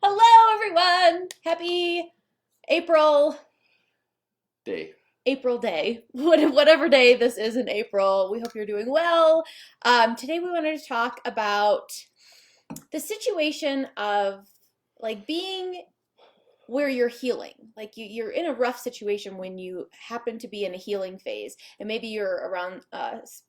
Hello, everyone. Happy April Day. April Day, whatever day this is in April. We hope you're doing well. Today we wanted to talk about the situation of like being where you're healing. Like you're in a rough situation when you happen to be in a healing phase, and maybe you're around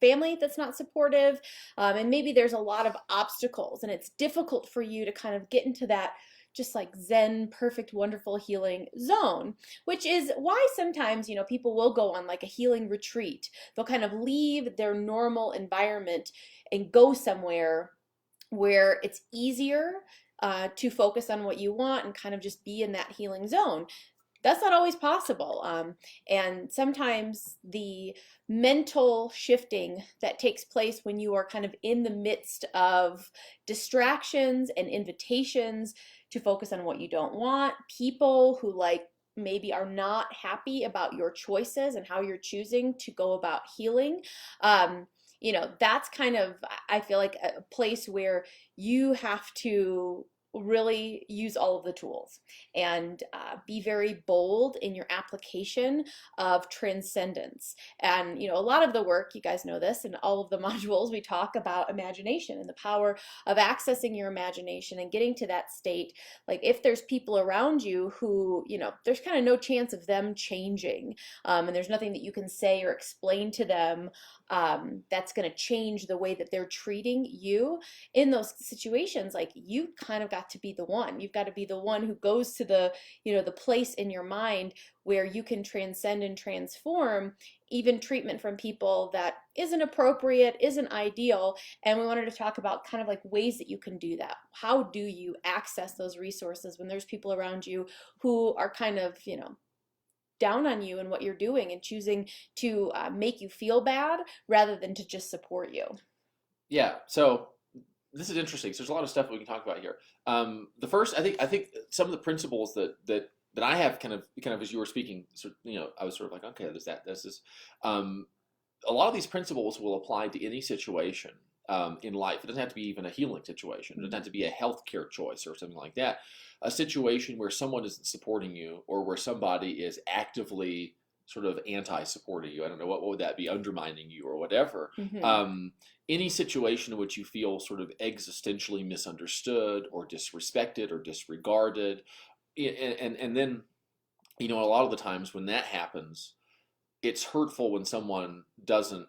family that's not supportive, and maybe there's a lot of obstacles, and it's difficult for you to kind of get into that just like zen perfect wonderful healing zone, which is why sometimes people will go on like a healing retreat. They'll kind of leave their normal environment and go somewhere where it's easier to focus on what you want and kind of just be in that healing zone. That's not always possible. And sometimes the mental shifting that takes place when you are kind of in the midst of distractions and invitations to focus on what you don't want, people who like maybe are not happy about your choices and how you're choosing to go about healing. That's kind of, I feel like, a place where you have to really use all of the tools and be very bold in your application of transcendence. And a lot of the work, you guys know this, in all of the modules we talk about imagination and the power of accessing your imagination and getting to that state. Like if there's people around you who there's kind of no chance of them changing, and there's nothing that you can say or explain to them that's going to change the way that they're treating you in those situations. Like you kind of got to be the one. You've got to be the one who goes to the place in your mind where you can transcend and transform even treatment from people that isn't appropriate, isn't ideal. And we wanted to talk about kind of like ways that you can do that. How do you access those resources when there's people around you who are kind of down on you and what you're doing and choosing to make you feel bad rather than to just support you? Yeah. So this is interesting. So there's a lot of stuff we can talk about here. The first, I think some of the principles that I have kind of as you were speaking, I was sort of like, okay, there's that. This is a lot of these principles will apply to any situation in life. It doesn't have to be even a healing situation. It doesn't have to be a healthcare choice or something like that. A situation where someone isn't supporting you or where somebody is actively sort of anti-supporting you. I don't know, what would that be, undermining you or whatever. Mm-hmm. Any situation in which you feel sort of existentially misunderstood or disrespected or disregarded, and then a lot of the times when that happens, it's hurtful when someone doesn't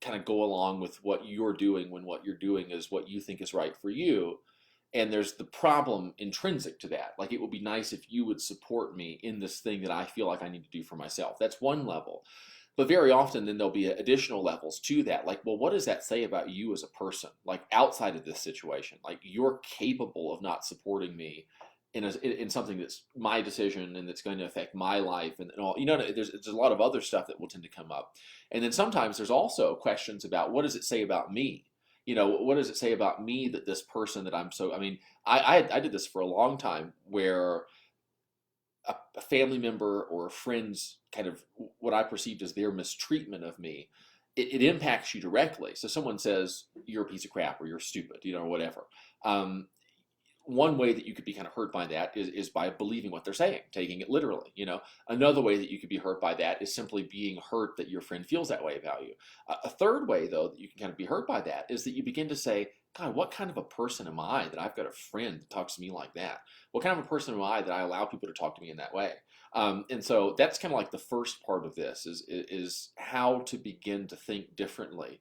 kind of go along with what you're doing when what you're doing is what you think is right for you. And there's the problem intrinsic to that. Like, it would be nice if you would support me in this thing that I feel like I need to do for myself. That's one level. But very often, then there'll be additional levels to that. Like, well, what does that say about you as a person? Like, outside of this situation, like, you're capable of not supporting me in something that's my decision and that's going to affect my life and all. There's a lot of other stuff that will tend to come up. And then sometimes there's also questions about, what does it say about me? What does it say about me that this person that I mean, I did this for a long time where a family member or a friend's kind of what I perceived as their mistreatment of me, it impacts you directly. So someone says you're a piece of crap or you're stupid, or whatever. One way that you could be kind of hurt by that is by believing what they're saying, taking it literally. Another way that you could be hurt by that is simply being hurt that your friend feels that way about you. A third way, though, that you can kind of be hurt by that is that you begin to say, God, what kind of a person am I that I've got a friend that talks to me like that? What kind of a person am I that I allow people to talk to me in that way? And so that's kind of like the first part of this is how to begin to think differently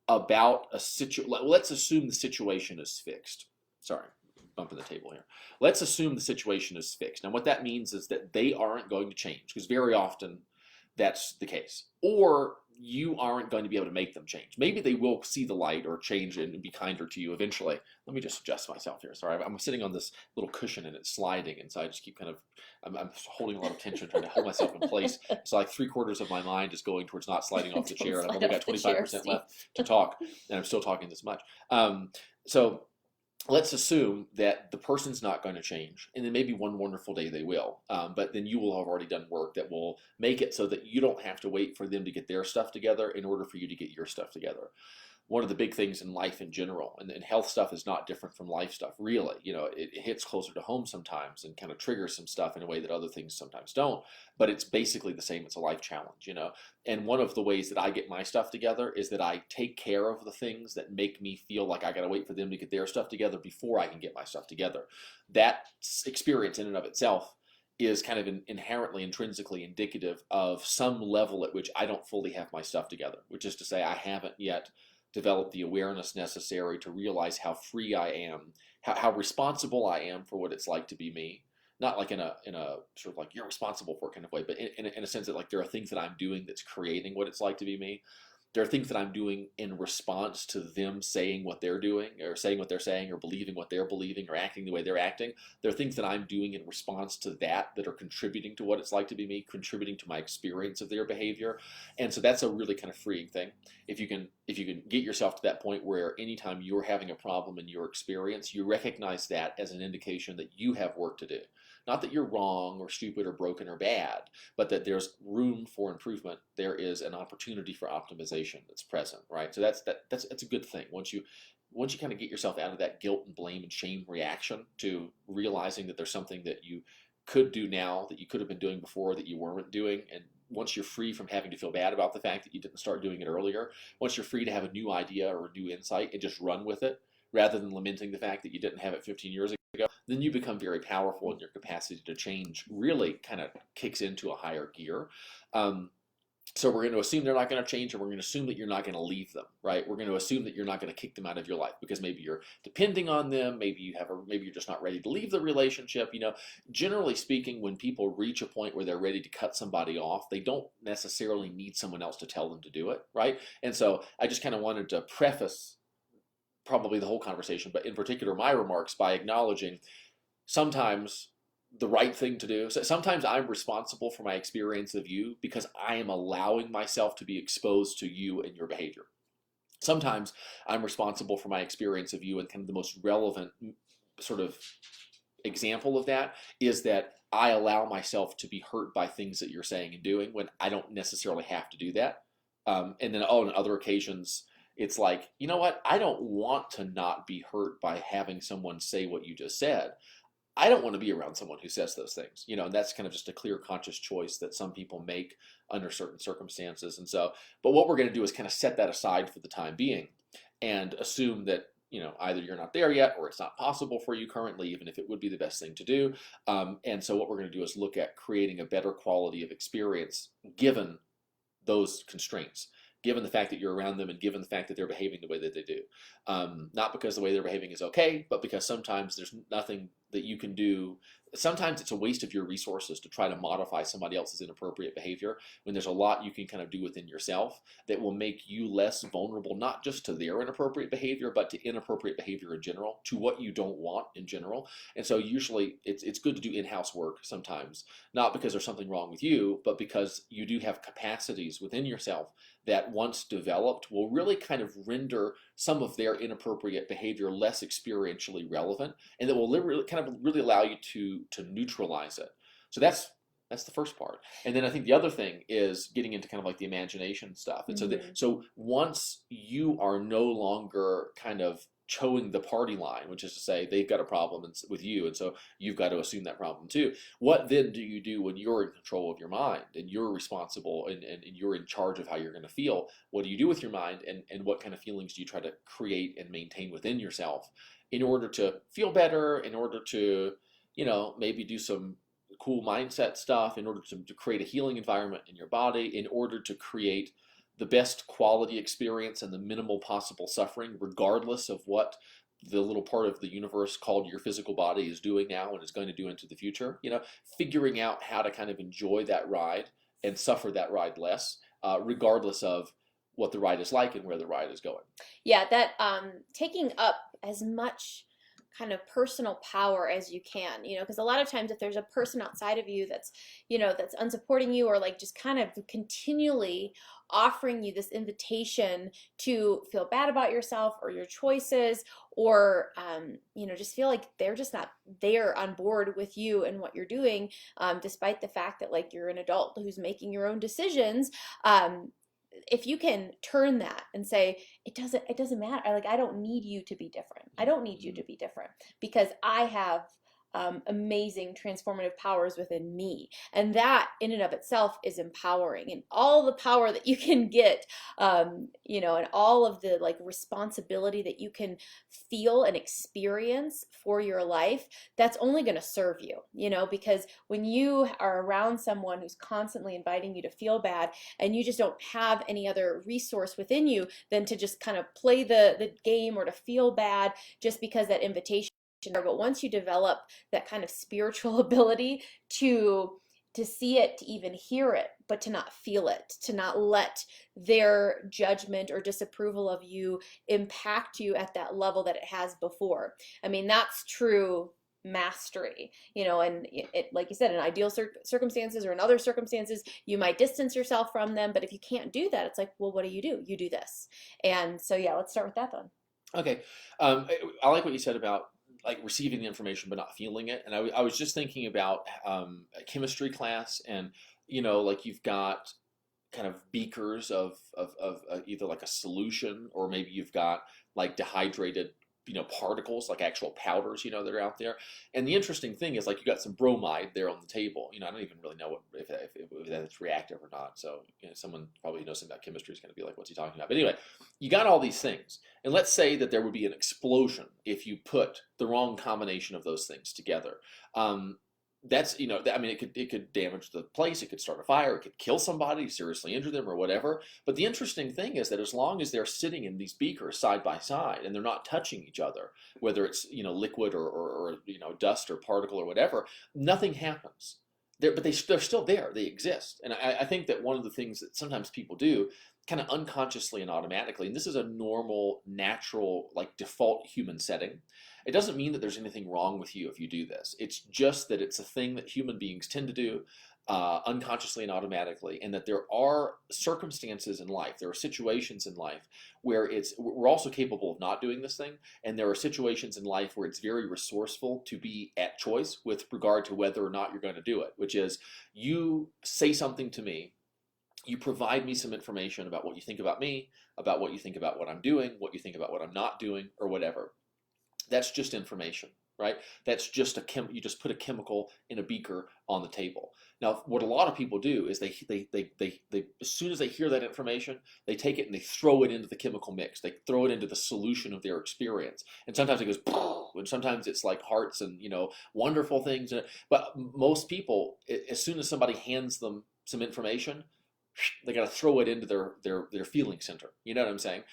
about a situation. Let's assume the situation is fixed. Sorry, bumping the table here. Let's assume the situation is fixed. Now, what that means is that they aren't going to change, because very often that's the case. Or you aren't going to be able to make them change. Maybe they will see the light or change and be kinder to you eventually. Let me just adjust myself here. Sorry, I'm sitting on this little cushion and it's sliding, and so I just keep I'm holding a lot of tension, trying to hold myself in place. So like 3/4 of my mind is going towards not sliding off the chair, and I've only got 25% left to talk, and I'm still talking this much. So let's assume that the person's not going to change, and then maybe one wonderful day they will. But then you will have already done work that will make it so that you don't have to wait for them to get their stuff together in order for you to get your stuff together. one of the big things in life in general, and health stuff is not different from life stuff, really. It hits closer to home sometimes and kind of triggers some stuff in a way that other things sometimes don't, but it's basically the same. It's a life challenge. And one of the ways that I get my stuff together is that I take care of the things that make me feel like I got to wait for them to get their stuff together before I can get my stuff together. That experience in and of itself is kind of inherently, intrinsically indicative of some level at which I don't fully have my stuff together, which is to say I haven't yet developed the awareness necessary to realize how free I am, how responsible I am for what it's like to be me. Not like in a sort of like you're responsible for it kind of way, but in a sense that like there are things that I'm doing that's creating what it's like to be me. There are things that I'm doing in response to them saying what they're doing, or saying what they're saying, or believing what they're believing, or acting the way they're acting. There are things that I'm doing in response to that are contributing to what it's like to be me, contributing to my experience of their behavior. And so that's a really kind of freeing thing. If you can get yourself to that point where anytime you're having a problem in your experience, you recognize that as an indication that you have work to do. Not that you're wrong or stupid or broken or bad, but that there's room for improvement. There is an opportunity for optimization that's present, right? So that's a good thing. Once you kind of get yourself out of that guilt and blame and shame reaction to realizing that there's something that you could do now that you could have been doing before that you weren't doing, and once you're free from having to feel bad about the fact that you didn't start doing it earlier, once you're free to have a new idea or a new insight and just run with it, rather than lamenting the fact that you didn't have it 15 years ago, then you become very powerful, and your capacity to change really kind of kicks into a higher gear. So we're going to assume they're not going to change, and we're going to assume that you're not going to leave them, right? We're going to assume that you're not going to kick them out of your life because maybe you're depending on them, maybe you're just not ready to leave the relationship. Generally speaking, when people reach a point where they're ready to cut somebody off, they don't necessarily need someone else to tell them to do it, right? And so I just kind of wanted to preface probably the whole conversation, but in particular my remarks, by acknowledging sometimes the right thing to do. So sometimes I'm responsible for my experience of you because I am allowing myself to be exposed to you and your behavior. Sometimes I'm responsible for my experience of you, and kind of the most relevant sort of example of that is that I allow myself to be hurt by things that you're saying and doing when I don't necessarily have to do that. And then on other occasions, it's like, you know what? I don't want to not be hurt by having someone say what you just said. I don't want to be around someone who says those things, and that's kind of just a clear conscious choice that some people make under certain circumstances. And so, but what we're going to do is kind of set that aside for the time being and assume that, either you're not there yet or it's not possible for you currently, even if it would be the best thing to do. And so what we're going to do is look at creating a better quality of experience given those constraints, given the fact that you're around them and given the fact that they're behaving the way that they do. Not because the way they're behaving is okay, but because sometimes there's nothing that you can do. Sometimes it's a waste of your resources to try to modify somebody else's inappropriate behavior when there's a lot you can kind of do within yourself that will make you less vulnerable, not just to their inappropriate behavior, but to inappropriate behavior in general, to what you don't want in general. And so usually it's good to do in-house work sometimes, not because there's something wrong with you, but because you do have capacities within yourself that once developed will really kind of render some of their inappropriate behavior less experientially relevant, and that will really allow you to neutralize it. So that's the first part. And then I think the other thing is getting into kind of like the imagination stuff. And so once you are no longer kind of towing the party line, which is to say they've got a problem with you, and so you've got to assume that problem too. What then do you do when you're in control of your mind and you're responsible and you're in charge of how you're going to feel? What do you do with your mind, and what kind of feelings do you try to create and maintain within yourself in order to feel better, in order to, maybe do some cool mindset stuff, in order to create a healing environment in your body, in order to create the best quality experience and the minimal possible suffering, regardless of what the little part of the universe called your physical body is doing now and is going to do into the future. Figuring out how to kind of enjoy that ride and suffer that ride less, regardless of what the ride is like and where the ride is going. Yeah, that taking up as much kind of personal power as you can, because a lot of times if there's a person outside of you that's, that's unsupporting you, or like just kind of continually offering you this invitation to feel bad about yourself or your choices, or, just feel like they're just not there on board with you and what you're doing, despite the fact that like you're an adult who's making your own decisions, if you can turn that and say, it doesn't matter. I don't need you to be different. I don't need you to be different because I have amazing transformative powers within me. And that in and of itself is empowering. And all the power that you can get, and all of the like responsibility that you can feel and experience for your life, that's only going to serve you, because when you are around someone who's constantly inviting you to feel bad and you just don't have any other resource within you than to just kind of play the game or to feel bad just because that invitation. But once you develop that kind of spiritual ability to see it, to even hear it, but to not feel it, to not let their judgment or disapproval of you impact you at that level that it has before. I mean, that's true mastery, and like you said, in ideal circumstances or in other circumstances, you might distance yourself from them. But if you can't do that, it's like, well, what do? You do this. And so, yeah, let's start with that then. Okay. I like what you said about like receiving the information but not feeling it. And I was just thinking about a chemistry class, and like you've got kind of beakers of either like a solution, or maybe you've got like dehydrated particles, like actual powders, that are out there. And the interesting thing is, like, you got some bromide there on the table. I don't even really know if that's reactive or not. So someone probably knows something about chemistry is going to be like, what's he talking about? But anyway, you got all these things, and let's say that there would be an explosion if you put the wrong combination of those things together. That's I mean, it could damage the place, it could start a fire, it could kill somebody, seriously injure them, or whatever. But the interesting thing is that as long as they're sitting in these beakers side by side and they're not touching each other, whether it's liquid or dust or particle or whatever, nothing happens. They're still there, they exist. And I think that one of the things that sometimes people do, kind of unconsciously and automatically, and this is a normal, natural, like default human setting. It doesn't mean that there's anything wrong with you if you do this. It's just that it's a thing that human beings tend to do unconsciously and automatically, and that there are circumstances in life, there are situations in life where we're also capable of not doing this thing, and there are situations in life where it's very resourceful to be at choice with regard to whether or not you're going to do it, which is you say something to me, you provide me some information about what you think about me, about what you think about what I'm doing, what you think about what I'm not doing, or whatever. That's just information, right? That's just you just put a chemical in a beaker on the table. Now, what a lot of people do is they as soon as they hear that information, they take it and they throw it into the chemical mix. They throw it into the solution of their experience. And sometimes it goes, and sometimes it's like hearts and wonderful things. But most people, as soon as somebody hands them some information, they got to throw it into their feeling center. You know what I'm saying?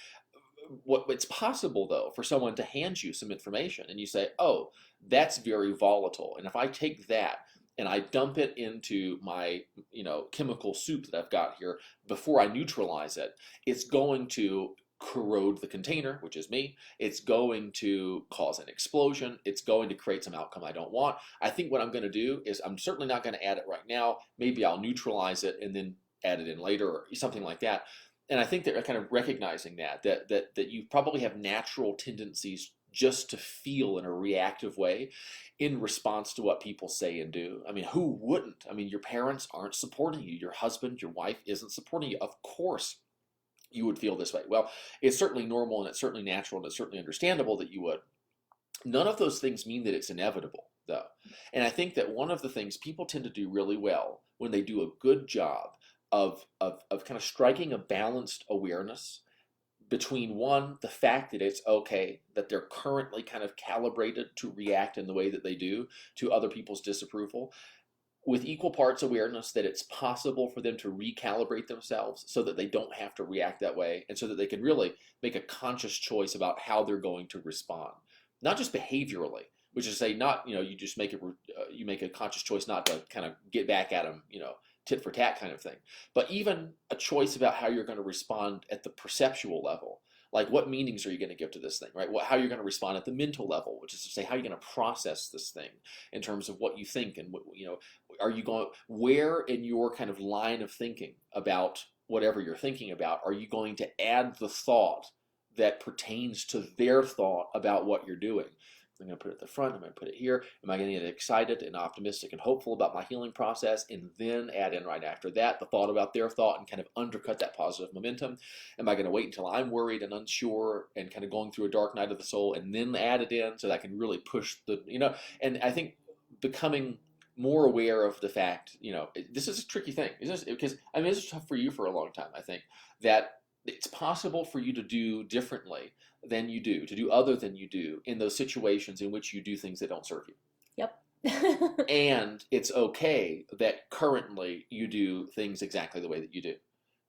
It's possible though for someone to hand you some information and you say, oh, that's very volatile, and if I take that and I dump it into my chemical soup that I've got here before I neutralize it, it's going to corrode the container, which is me. It's going to cause an explosion. It's going to create some outcome I don't want. I think what I'm going to do is, I'm certainly not going to add it right now. Maybe I'll neutralize it and then add it in later or something like that. And I think they're kind of recognizing that you probably have natural tendencies just to feel in a reactive way in response to what people say and do. I mean, who wouldn't? I mean, your parents aren't supporting you. Your husband, your wife isn't supporting you. Of course you would feel this way. Well, it's certainly normal, and it's certainly natural, and it's certainly understandable that you would. None of those things mean that it's inevitable, though. And I think that one of the things people tend to do really well when they do a good job of kind of striking a balanced awareness between, one, the fact that it's okay that they're currently kind of calibrated to react in the way that they do to other people's disapproval, with equal parts awareness that it's possible for them to recalibrate themselves so that they don't have to react that way, and so that they can really make a conscious choice about how they're going to respond. Not just behaviorally, which is to say, not, you just make you make a conscious choice not to kind of get back at them, tit for tat kind of thing, but even a choice about how you're going to respond at the perceptual level. Like, what meanings are you going to give to this thing, right? How you're going to respond at the mental level, which is to say, how you're going to process this thing in terms of what you think, and are you going, where in your kind of line of thinking about whatever you're thinking about, are you going to add the thought that pertains to their thought about what you're doing? I'm going to put it at the front. I'm going to put it here. Am I going to get excited and optimistic and hopeful about my healing process and then add in right after that the thought about their thought and kind of undercut that positive momentum? Am I going to wait until I'm worried and unsure and kind of going through a dark night of the soul and then add it in so that I can really push the, and I think becoming more aware of the fact, this is a tricky thing. Because, this is tough for you for a long time, I think, that it's possible for you to do differently than you do, to do other than you do in those situations in which you do things that don't serve you. Yep. And it's okay that currently you do things exactly the way that you do.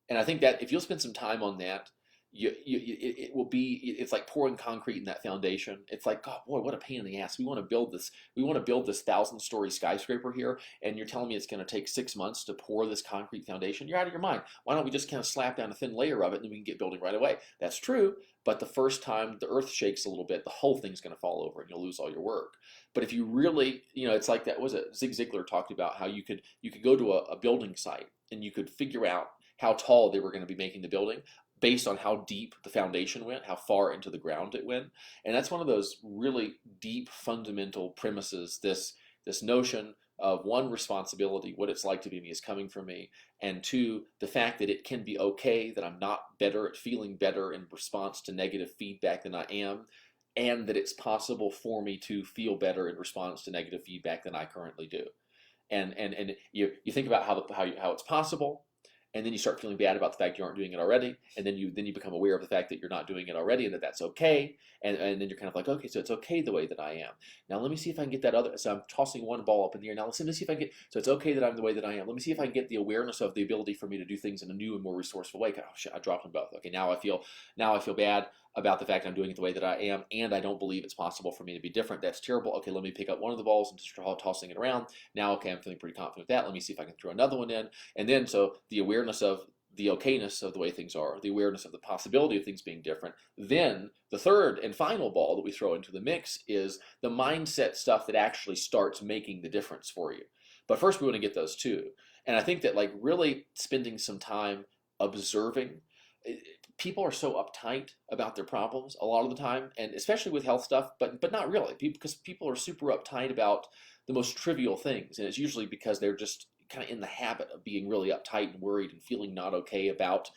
And I think that if you'll spend some time on that, it will be, it's like pouring concrete in that foundation. It's like, God, boy, what a pain in the ass. We want to build this 1,000-story skyscraper here, and you're telling me it's going to take 6 months to pour this concrete foundation? You're out of your mind. Why don't we just kind of slap down a thin layer of it and then we can get building right away? That's true, but the first time the earth shakes a little bit, the whole thing's going to fall over and you'll lose all your work. But if you really, it's like that, was it Zig Ziglar talked about how you could go to a building site and you could figure out how tall they were going to be making the building based on how deep the foundation went, how far into the ground it went. And that's one of those really deep fundamental premises, this notion of, one, responsibility, what it's like to be me is coming from me, and two, the fact that it can be okay that I'm not better at feeling better in response to negative feedback than I am, and that it's possible for me to feel better in response to negative feedback than I currently do. And you think about how it's possible, and then you start feeling bad about the fact you aren't doing it already, and then you become aware of the fact that you're not doing it already and that that's okay, and then you're kind of like, okay, so it's okay the way that I am. Now let me see if I can get that other, so I'm tossing one ball up in the air. Now let me see if I can get, so it's okay that I'm the way that I am. Let me see if I can get the awareness of the ability for me to do things in a new and more resourceful way. Oh shit, I dropped them both. Okay, now I feel bad about the fact that I'm doing it the way that I am, and I don't believe it's possible for me to be different. That's terrible. Okay, let me pick up one of the balls and just tossing it around. Now, okay, I'm feeling pretty confident with that. Let me see if I can throw another one in. And then, so the awareness of the okayness of the way things are, the awareness of the possibility of things being different. Then the third and final ball that we throw into the mix is the mindset stuff that actually starts making the difference for you. But first we want to get those two. And I think that, like, really spending some time observing, people are so uptight about their problems a lot of the time, and especially with health stuff, but not really, because people are super uptight about the most trivial things, and it's usually because they're just kind of in the habit of being really uptight and worried and feeling not okay about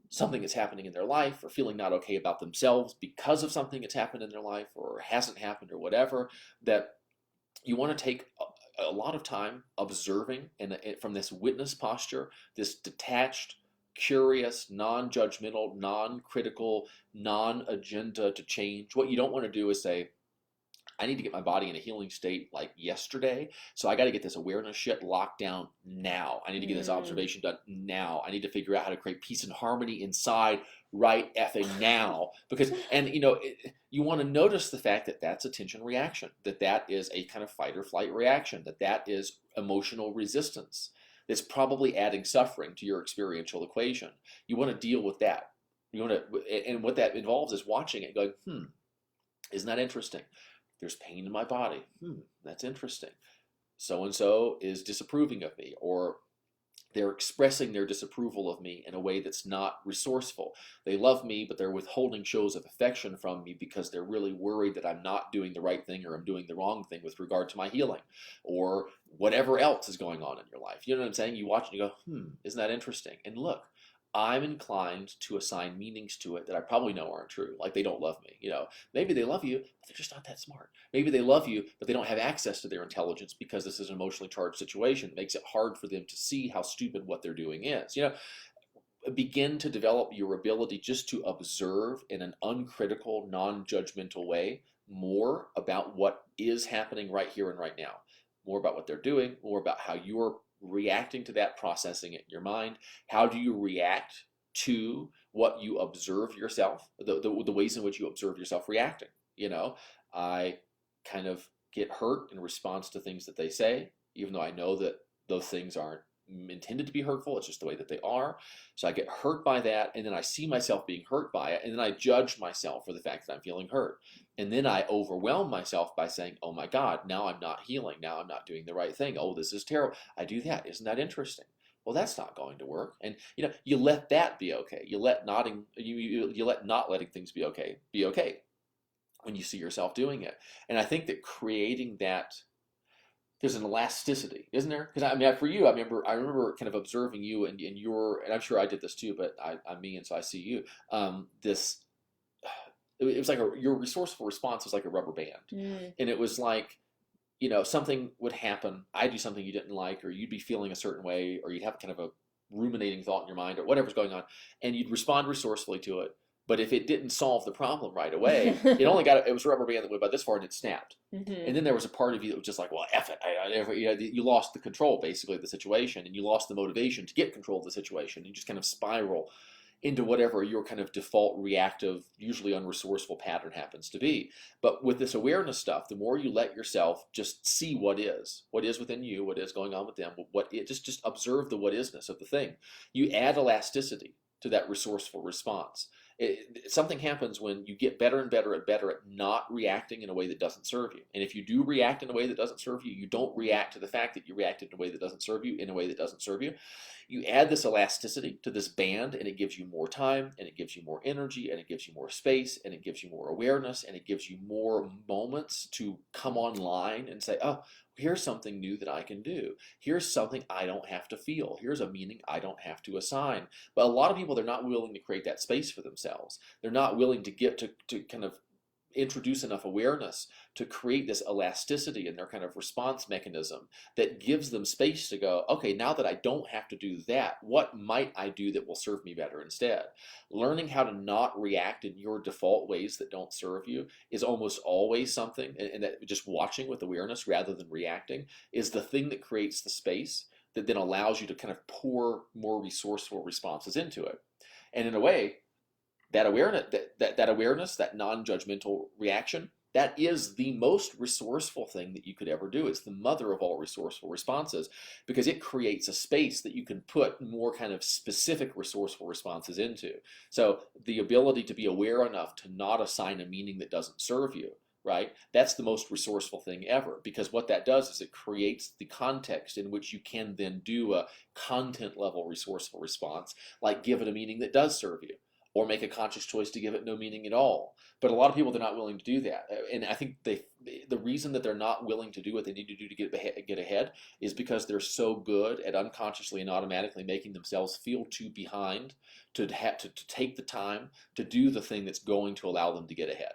something that's happening in their life, or feeling not okay about themselves because of something that's happened in their life or hasn't happened or whatever, that you want to take a lot of time observing, and from this witness posture, this detached, curious, non-judgmental, non-critical, non-agenda to change. What you don't want to do is say, I need to get my body in a healing state like yesterday, so I got to get this awareness shit locked down now. I need to get this observation done now. I need to figure out how to create peace and harmony inside right effing now. Because, you want to notice the fact that that's a tension reaction, that is a kind of fight or flight reaction, that is emotional resistance. That's probably adding suffering to your experiential equation. You want to deal with that. And what that involves is watching it, going, isn't that interesting? There's pain in my body. That's interesting. So-and-so is disapproving of me, or they're expressing their disapproval of me in a way that's not resourceful. They love me, but they're withholding shows of affection from me because they're really worried that I'm not doing the right thing, or I'm doing the wrong thing with regard to my healing, or whatever else is going on in your life. You know what I'm saying? You watch and you go, isn't that interesting? And look, I'm inclined to assign meanings to it that I probably know aren't true. Like, they don't love me. Maybe they love you, but they're just not that smart. Maybe they love you, but they don't have access to their intelligence because this is an emotionally charged situation. It makes it hard for them to see how stupid what they're doing is. Begin to develop your ability just to observe in an uncritical, non-judgmental way more about what is happening right here and right now. More about what they're doing, more about how you're reacting to that, processing it in your mind. How do you react to what you observe yourself, the ways in which you observe yourself reacting? I kind of get hurt in response to things that they say, even though I know that those things aren't intended to be hurtful. It's just the way that they are. So I get hurt by that, and then I see myself being hurt by it, and then I judge myself for the fact that I'm feeling hurt. And then I overwhelm myself by saying, oh my God, now I'm not healing. Now I'm not doing the right thing. Oh, this is terrible. I do that. Isn't that interesting? Well, that's not going to work. And you let that be okay. You let not letting things be okay. when you see yourself doing it. And I think that creating that, there's an elasticity, isn't there? Because I mean, for you, I remember kind of observing you and your, and I'm sure I did this too, but I'm me, and so I see you. This, it was like your resourceful response was like a rubber band, Mm. and it was like, something would happen. I'd do something you didn't like, or you'd be feeling a certain way, or you'd have kind of a ruminating thought in your mind, or whatever's going on, and you'd respond resourcefully to it. But if it didn't solve the problem right away, it was a rubber band that went about this far and it snapped. Hmm. And then there was a part of you that was just like, well, F it. You lost the control, basically, of the situation, and you lost the motivation to get control of the situation. You just kind of spiral into whatever your kind of default reactive, usually unresourceful pattern happens to be. But with this awareness stuff, the more you let yourself just see what is within you, what is going on with them, just observe the what isness of the thing. You add elasticity to that resourceful response. Something happens when you get better and better at not reacting in a way that doesn't serve you. And if you do react in a way that doesn't serve you, you don't react to the fact that you reacted in a way that doesn't serve you, in a way that doesn't serve you. You add this elasticity to this band, and it gives you more time, and it gives you more energy, and it gives you more space, and it gives you more awareness, and it gives you more moments to come online and say, oh, here's something new that I can do. Here's something I don't have to feel. Here's a meaning I don't have to assign. But a lot of people, they're not willing to create that space for themselves. They're not willing to get to kind of introduce enough awareness to create this elasticity in their kind of response mechanism that gives them space to go, okay, now that I don't have to do that, what might I do that will serve me better instead? Learning how to not react in your default ways that don't serve you is almost always something, and that just watching with awareness rather than reacting is the thing that creates the space that then allows you to kind of pour more resourceful responses into it. And in a way, that awareness, that awareness, that non-judgmental reaction, that is the most resourceful thing that you could ever do. It's the mother of all resourceful responses because it creates a space that you can put more kind of specific resourceful responses into. So the ability to be aware enough to not assign a meaning that doesn't serve you, right? That's the most resourceful thing ever, because what that does is it creates the context in which you can then do a content level resourceful response, like give it a meaning that does serve you, or make a conscious choice to give it no meaning at all. But a lot of people, they're not willing to do that. And I think the reason that they're not willing to do what they need to do to get ahead is because they're so good at unconsciously and automatically making themselves feel too behind to take the time to do the thing that's going to allow them to get ahead.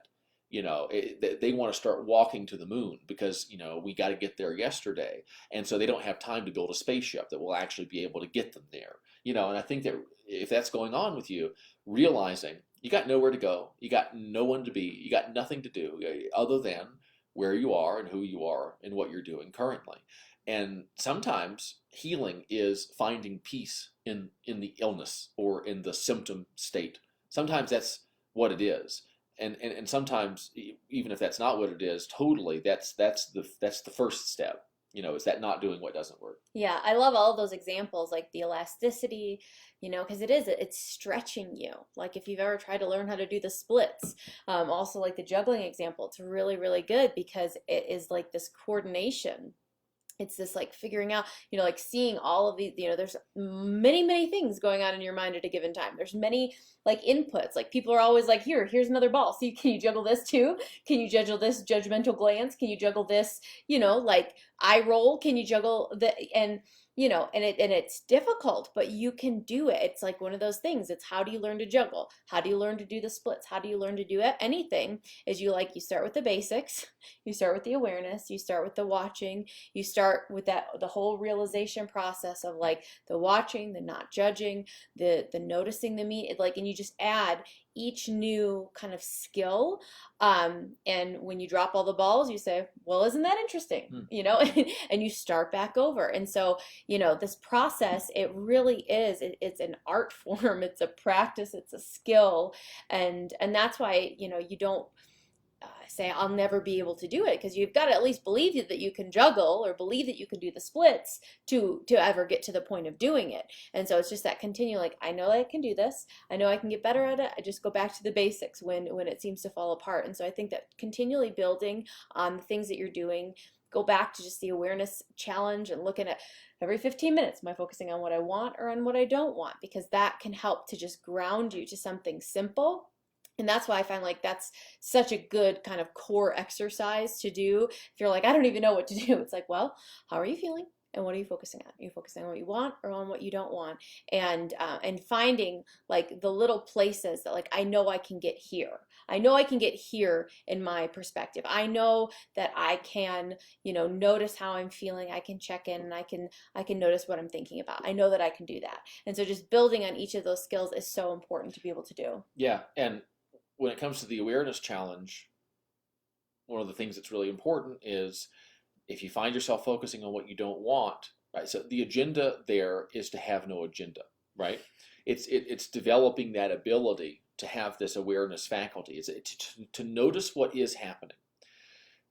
They want to start walking to the moon because, we got to get there yesterday. And so they don't have time to build a spaceship that will actually be able to get them there. And I think that if that's going on with you, realizing you got nowhere to go, you got no one to be, you got nothing to do other than where you are and who you are and what you're doing currently. And sometimes healing is finding peace in the illness or in the symptom state. Sometimes that's what it is. And sometimes even if that's not what it is, totally that's the first step. Is that not doing what doesn't work? Yeah, I love all of those examples, like the elasticity, because it's stretching you. Like if you've ever tried to learn how to do the splits, also like the juggling example, it's really, really good because it is like this coordination. It's this like figuring out, like seeing all of these, there's many, many things going on in your mind at a given time. There's many like inputs. Like people are always like, here's another ball. See, can you juggle this too? Can you juggle this judgmental glance? Can you juggle this, like eye roll? Can you juggle and it's difficult, but you can do it. It's like one of those things. It's how do you learn to juggle? How do you learn to do the splits? How do you learn to do it? Anything is you start with the basics, you start with the awareness, you start with the watching, you start with the whole realization process of like the watching, the not judging, the noticing the and you just add each new kind of skill. And when you drop all the balls, you say, well, isn't that interesting? And you start back over. And so, this process, it really is, it's an art form, it's a practice, it's a skill. And that's why, you don't say I'll never be able to do it, because you've got to at least believe that you can juggle or believe that you can do the splits to ever get to the point of doing it. And so it's just that continue, like, I know I can do this, I know I can get better at it, I just go back to the basics when it seems to fall apart. And so I think that continually building on the things that you're doing, go back to just the awareness challenge and looking at every 15 minutes, am I focusing on what I want or on what I don't want? Because that can help to just ground you to something simple And that's why I find like that's such a good kind of core exercise to do. If you're like, I don't even know what to do, it's like, well, how are you feeling? And what are you focusing on? Are you focusing on what you want or on what you don't want? And finding like the little places that like I know I can get here. I know I can get here in my perspective. I know that I can, notice how I'm feeling. I can check in and I can notice what I'm thinking about. I know that I can do that. And so just building on each of those skills is so important to be able to do. Yeah, and when it comes to the awareness challenge, one of the things that's really important is if you find yourself focusing on what you don't want, right? So the agenda there is to have no agenda, right? It's developing that ability to have this awareness faculty. It's to notice what is happening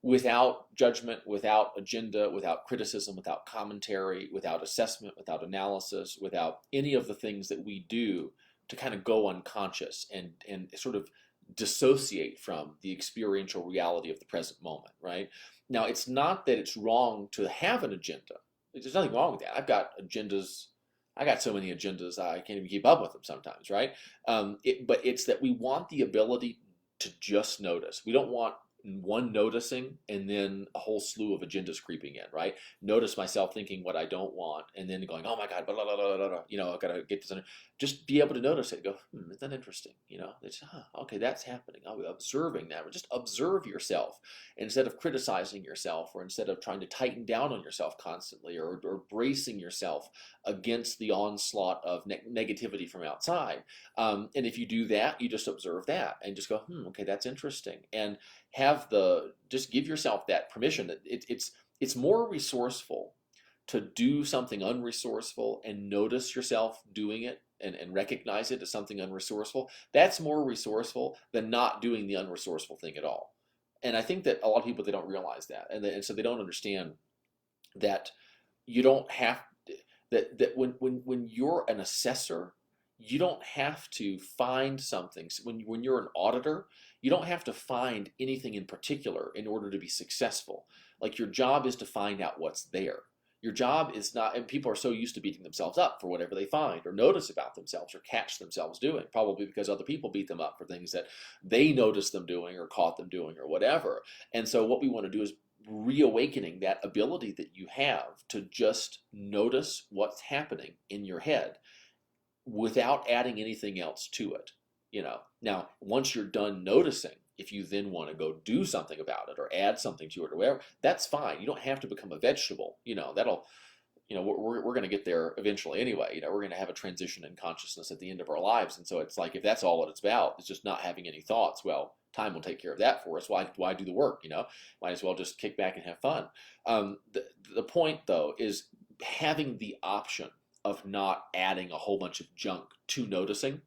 without judgment, without agenda, without criticism, without commentary, without assessment, without analysis, without any of the things that we do to kind of go unconscious and sort of dissociate from the experiential reality of the present moment, right? Now, it's not that it's wrong to have an agenda. There's nothing wrong with that. I've got agendas. I got so many agendas I can't even keep up with them sometimes, right? But it's that we want the ability to just notice. We don't want one noticing and then a whole slew of agendas creeping in, right? Notice myself thinking what I don't want and then going, oh my God, blah, blah, blah, blah, blah, I've got to get this under. Just be able to notice it. Go, isn't that interesting? It's, okay, that's happening. I'll be observing that. Just observe yourself instead of criticizing yourself or instead of trying to tighten down on yourself constantly or bracing yourself against the onslaught of negativity from outside. And if you do that, you just observe that and just go, okay, that's interesting. And just give yourself that permission that it's more resourceful to do something unresourceful and notice yourself doing it and recognize it as something unresourceful. That's more resourceful than not doing the unresourceful thing at all. And I think that a lot of people, they don't realize that. And so they don't understand that you don't have that when you're an assessor, you don't have to find something. When you're an auditor, you don't have to find anything in particular in order to be successful. Like your job is to find out what's there. Your job is not, and people are so used to beating themselves up for whatever they find or notice about themselves or catch themselves doing, probably because other people beat them up for things that they noticed them doing or caught them doing or whatever. And so what we want to do is reawakening that ability that you have to just notice what's happening in your head without adding anything else to it. Now, once you're done noticing, if you then want to go do something about it or add something to it or whatever, that's fine. You don't have to become a vegetable. We're going to get there eventually anyway. We're going to have a transition in consciousness at the end of our lives. And so it's like, if that's all that it's about, it's just not having any thoughts. Well, time will take care of that for us. Why do the work? Might as well just kick back and have fun. The point though is having the option of not adding a whole bunch of junk to noticing,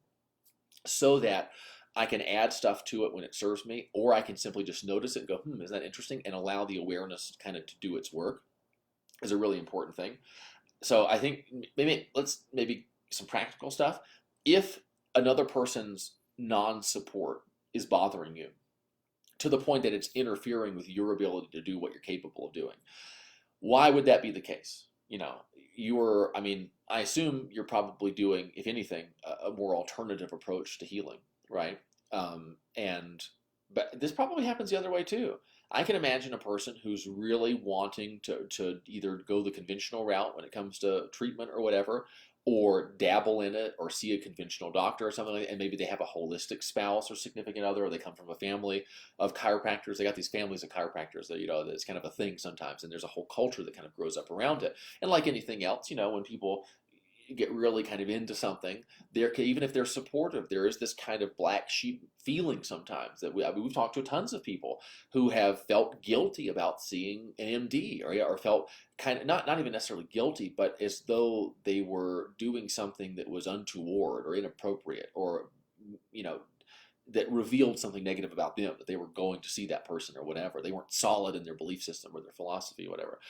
so that I can add stuff to it when it serves me, or I can simply just notice it and go, isn't that interesting? And allow the awareness kind of to do its work is a really important thing. So I think maybe some practical stuff. If another person's non-support is bothering you to the point that it's interfering with your ability to do what you're capable of doing, why would that be the case? I assume you're probably doing, if anything, a more alternative approach to healing, right? But this probably happens the other way too. I can imagine a person who's really wanting to either go the conventional route when it comes to treatment or whatever, or dabble in it, or see a conventional doctor or something like that, and maybe they have a holistic spouse or significant other, or they come from a family of chiropractors. They got these families of chiropractors that, that's kind of a thing sometimes, and there's a whole culture that kind of grows up around it. And like anything else, when people get really kind of into something, even if they're supportive, there is this kind of black sheep feeling sometimes that we've talked to tons of people who have felt guilty about seeing an MD, or felt kind of not even necessarily guilty, but as though they were doing something that was untoward or inappropriate, or that revealed something negative about them, that they were going to see that person or whatever. They weren't solid in their belief system or their philosophy or whatever.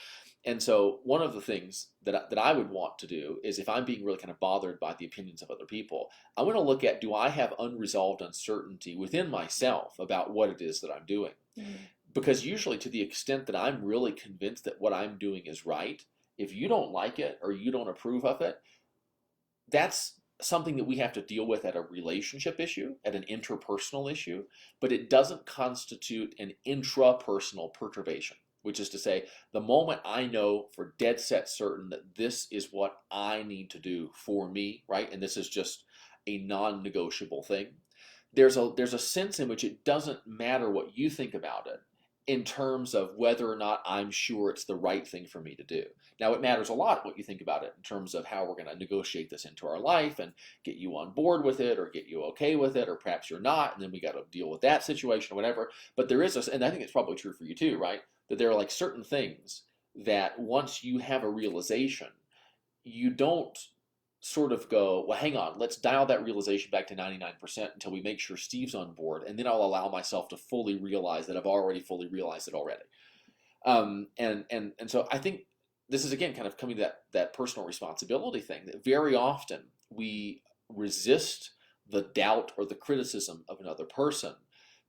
And so one of the things that I would want to do is, if I'm being really kind of bothered by the opinions of other people, I want to look at, do I have unresolved uncertainty within myself about what it is that I'm doing? Mm-hmm. Because usually, to the extent that I'm really convinced that what I'm doing is right, if you don't like it or you don't approve of it, that's something that we have to deal with at a relationship issue, at an interpersonal issue, but it doesn't constitute an intrapersonal perturbation, which is to say, the moment I know for dead set certain that this is what I need to do for me, right? And this is just a non-negotiable thing. There's a sense in which it doesn't matter what you think about it in terms of whether or not I'm sure it's the right thing for me to do. Now, it matters a lot what you think about it in terms of how we're going to negotiate this into our life and get you on board with it or get you okay with it, or perhaps you're not, and then we got to deal with that situation or whatever. But there is a, and I think it's probably true for you too, right? That there are like certain things that once you have a realization, you don't sort of go, well, hang on, let's dial that realization back to 99% until we make sure Steve's on board, and then I'll allow myself to fully realize that I've already fully realized it already. And so I think this is again kind of coming to that personal responsibility thing, that very often we resist the doubt or the criticism of another person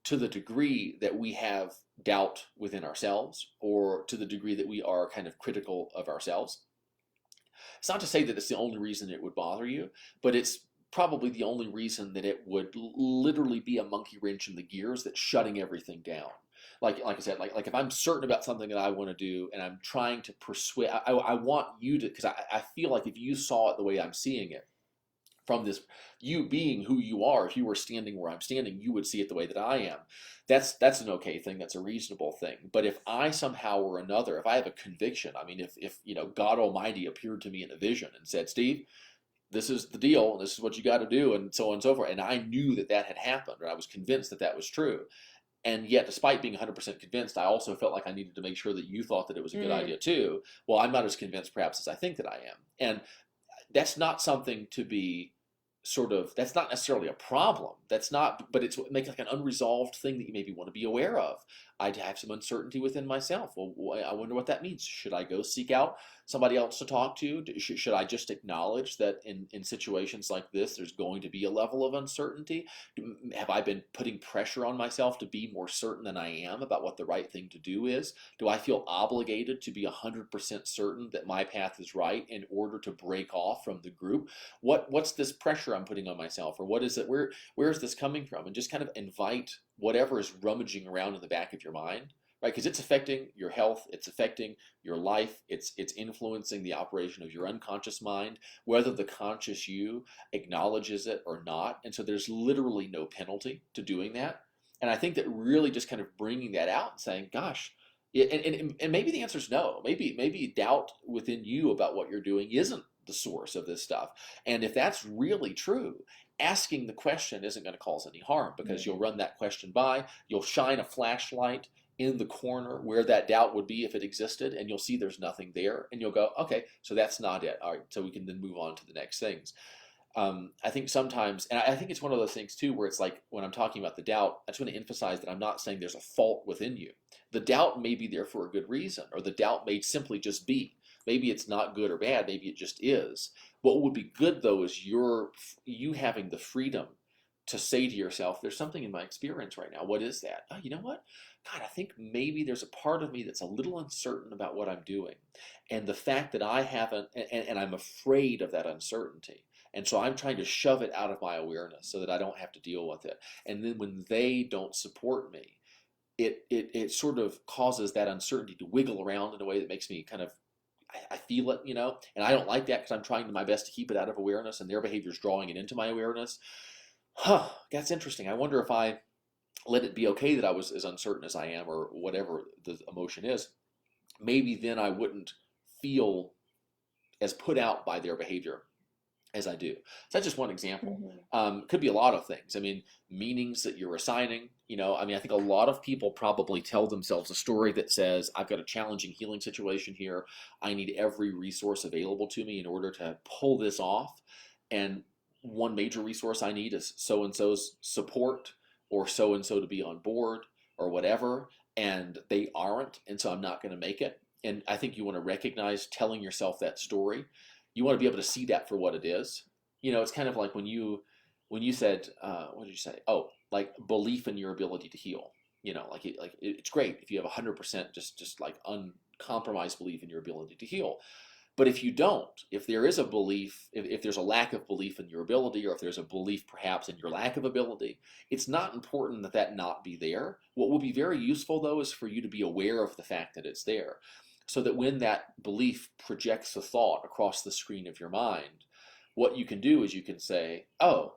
to the degree that we have doubt within ourselves, or to the degree that we are kind of critical of ourselves. It's not to say that it's the only reason it would bother you, but it's probably the only reason that it would literally be a monkey wrench in the gears that's shutting everything down. Like I said, like if I'm certain about something that I want to do and I'm trying to persuade, I want you to, because I feel like if you saw it the way I'm seeing it, from this, you being who you are, if you were standing where I'm standing, you would see it the way that I am. That's an okay thing. That's a reasonable thing. But if I somehow or another, if I have a conviction, I mean, if God Almighty appeared to me in a vision and said, Steve, this is the deal, and this is what you got to do, and so on and so forth, and I knew that that had happened, or I was convinced that that was true, and yet, despite being 100% convinced, I also felt like I needed to make sure that you thought that it was a good idea too. Well, I'm not as convinced, perhaps, as I think that I am, and that's not something to be that's not necessarily a problem. That's not, but it's make like an unresolved thing that you maybe want to be aware of. I'd have some uncertainty within myself. Well, I wonder what that means. Should I go seek out somebody else to talk to? Should I just acknowledge that in situations like this, there's going to be a level of uncertainty? Have I been putting pressure on myself to be more certain than I am about what the right thing to do is? Do I feel obligated to be 100% certain that my path is right in order to break off from the group? What's this pressure I'm putting on myself, or what is it? Where is this coming from? And just kind of invite whatever is rummaging around in the back of your mind, right? Because it's affecting your health, it's affecting your life, it's influencing the operation of your unconscious mind, whether the conscious you acknowledges it or not. And so there's literally no penalty to doing that. And I think that really just kind of bringing that out and saying, gosh, and maybe the answer is no. Maybe doubt within you about what you're doing isn't the source of this stuff. And if that's really true, asking the question isn't going to cause any harm, because you'll run that question by, you'll shine a flashlight in the corner where that doubt would be if it existed, and you'll see there's nothing there, and you'll go, okay, so that's not it. All right, so we can then move on to the next things. I think sometimes, and I think it's one of those things too, where it's like when I'm talking about the doubt, I just want to emphasize that I'm not saying there's a fault within you. The doubt may be there for a good reason, or the doubt may simply just be. Maybe it's not good or bad, maybe it just is. What would be good though is you having the freedom to say to yourself, there's something in my experience right now. What is that? Oh, you know what? God, I think maybe there's a part of me that's a little uncertain about what I'm doing. And the fact that I haven't, and I'm afraid of that uncertainty. And so I'm trying to shove it out of my awareness so that I don't have to deal with it. And then when they don't support me, it sort of causes that uncertainty to wiggle around in a way that makes me kind of, I feel it, and I don't like that because I'm trying my best to keep it out of awareness, and their behavior is drawing it into my awareness. That's interesting. I wonder if I let it be okay that I was as uncertain as I am, or whatever the emotion is, maybe then I wouldn't feel as put out by their behavior as I do. So that's just one example. Could be a lot of things. I mean, meanings that you're assigning. I mean, I think a lot of people probably tell themselves a story that says, I've got a challenging healing situation here. I need every resource available to me in order to pull this off. And one major resource I need is so-and-so's support, or so-and-so to be on board, or whatever. And they aren't, and so I'm not going to make it. And I think you want to recognize telling yourself that story. You want to be able to see that for what it is. It's kind of like when you said, what did you say? Oh, like belief in your ability to heal. Like it's great if you have 100% just like uncompromised belief in your ability to heal. But if you don't, if there is a belief, if there's a lack of belief in your ability, or if there's a belief perhaps in your lack of ability, it's not important that that not be there. What will be very useful though is for you to be aware of the fact that it's there, so that when that belief projects a thought across the screen of your mind, what you can do is you can say, oh,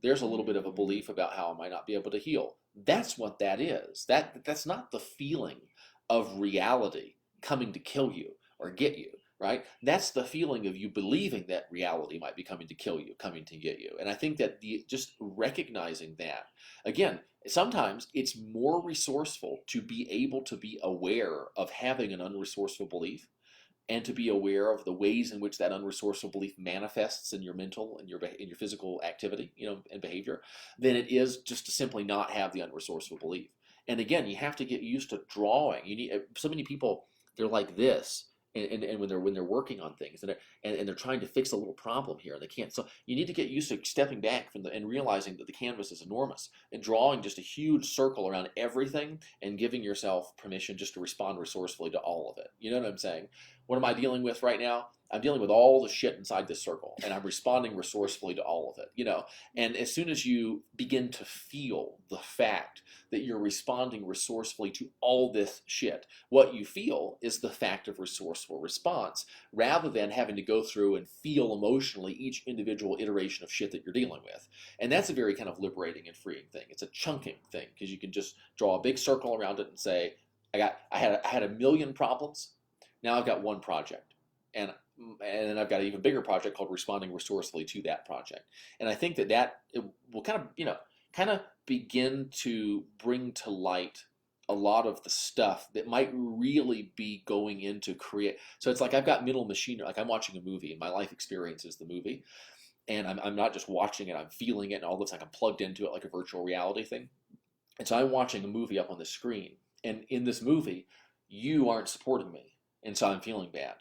there's a little bit of a belief about how I might not be able to heal. That's what that is. That's not the feeling of reality coming to kill you or get you, right? That's the feeling of you believing that reality might be coming to kill you, coming to get you. And I think that just recognizing that, again, sometimes it's more resourceful to be able to be aware of having an unresourceful belief, and to be aware of the ways in which that unresourceful belief manifests in your mental and in your physical activity, and behavior, than it is just to simply not have the unresourceful belief. And again, you have to get used to drawing. You need so many people, they're like this, and when they're working on things, and they're trying to fix a little problem here and they can't. So you need to get used to stepping back and realizing that the canvas is enormous, and drawing just a huge circle around everything, and giving yourself permission just to respond resourcefully to all of it. You know what I'm saying? What am I dealing with right now? I'm dealing with all the shit inside this circle, and I'm responding resourcefully to all of it. And as soon as you begin to feel the fact that you're responding resourcefully to all this shit, what you feel is the fact of resourceful response, rather than having to go through and feel emotionally each individual iteration of shit that you're dealing with. And that's a very kind of liberating and freeing thing. It's a chunking thing, because you can just draw a big circle around it and say, I had a million problems. Now I've got one project, and I've got an even bigger project called responding resourcefully to that project. And I think that it will kind of begin to bring to light a lot of the stuff that might really be going into create. So it's like I've got mental machinery, like I'm watching a movie, and my life experience is the movie, and I'm not just watching it, I'm feeling it, and all of a sudden I'm plugged into it like a virtual reality thing. And so I'm watching a movie up on the screen, and in this movie, you aren't supporting me, and so I'm feeling bad.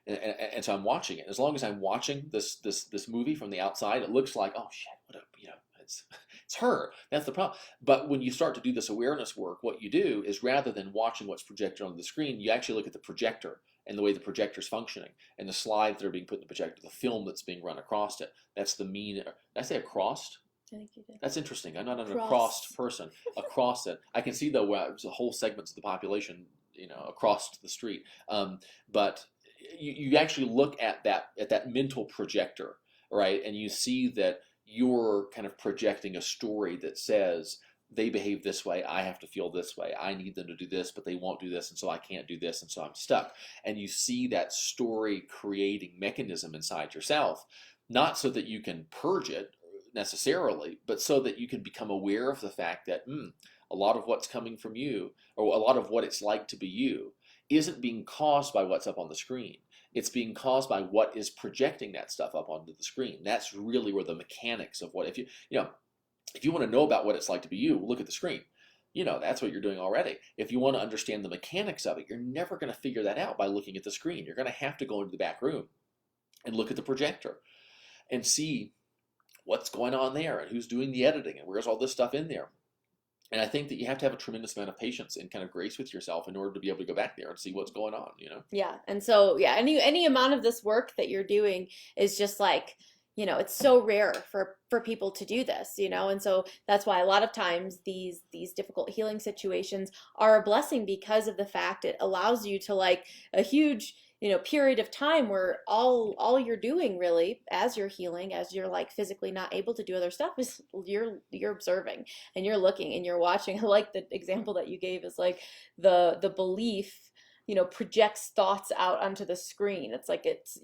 And so I'm watching it. As long as I'm watching this movie from the outside, it looks like, oh shit, it's her. That's the problem. But when you start to do this awareness work, what you do is, rather than watching what's projected on the screen, you actually look at the projector and the way the projector's functioning, and the slides that are being put in the projector, the film that's being run across it. That's the mean. Did I say across? I think you did. That's interesting. I'm not an across person. Across it, I can see though there's whole segments of the population, across the street. But you actually look at that mental projector, right? And you see that you're kind of projecting a story that says, they behave this way, I have to feel this way, I need them to do this, but they won't do this, and so I can't do this, and so I'm stuck. And you see that story creating mechanism inside yourself, not so that you can purge it necessarily, but so that you can become aware of the fact that a lot of what's coming from you, or a lot of what it's like to be you, isn't being caused by what's up on the screen. It's being caused by what is projecting that stuff up onto the screen. That's really where the mechanics of what, if you want to know about what it's like to be you, look at the screen. That's what you're doing already. If you want to understand the mechanics of it, you're never going to figure that out by looking at the screen. You're going to have to go into the back room and look at the projector and see what's going on there, and who's doing the editing, and where's all this stuff in there. And I think that you have to have a tremendous amount of patience and kind of grace with yourself in order to be able to go back there and see what's going on, Yeah. And so, yeah, any amount of this work that you're doing is just like, it's so rare for people to do this, and so that's why a lot of times these difficult healing situations are a blessing, because of the fact it allows you to, like, a huge period of time where all you're doing really, as you're healing, as you're like physically not able to do other stuff, is you're observing, and you're looking, and you're watching. I like the example that you gave, is like the belief projects thoughts out onto the screen. It's like it's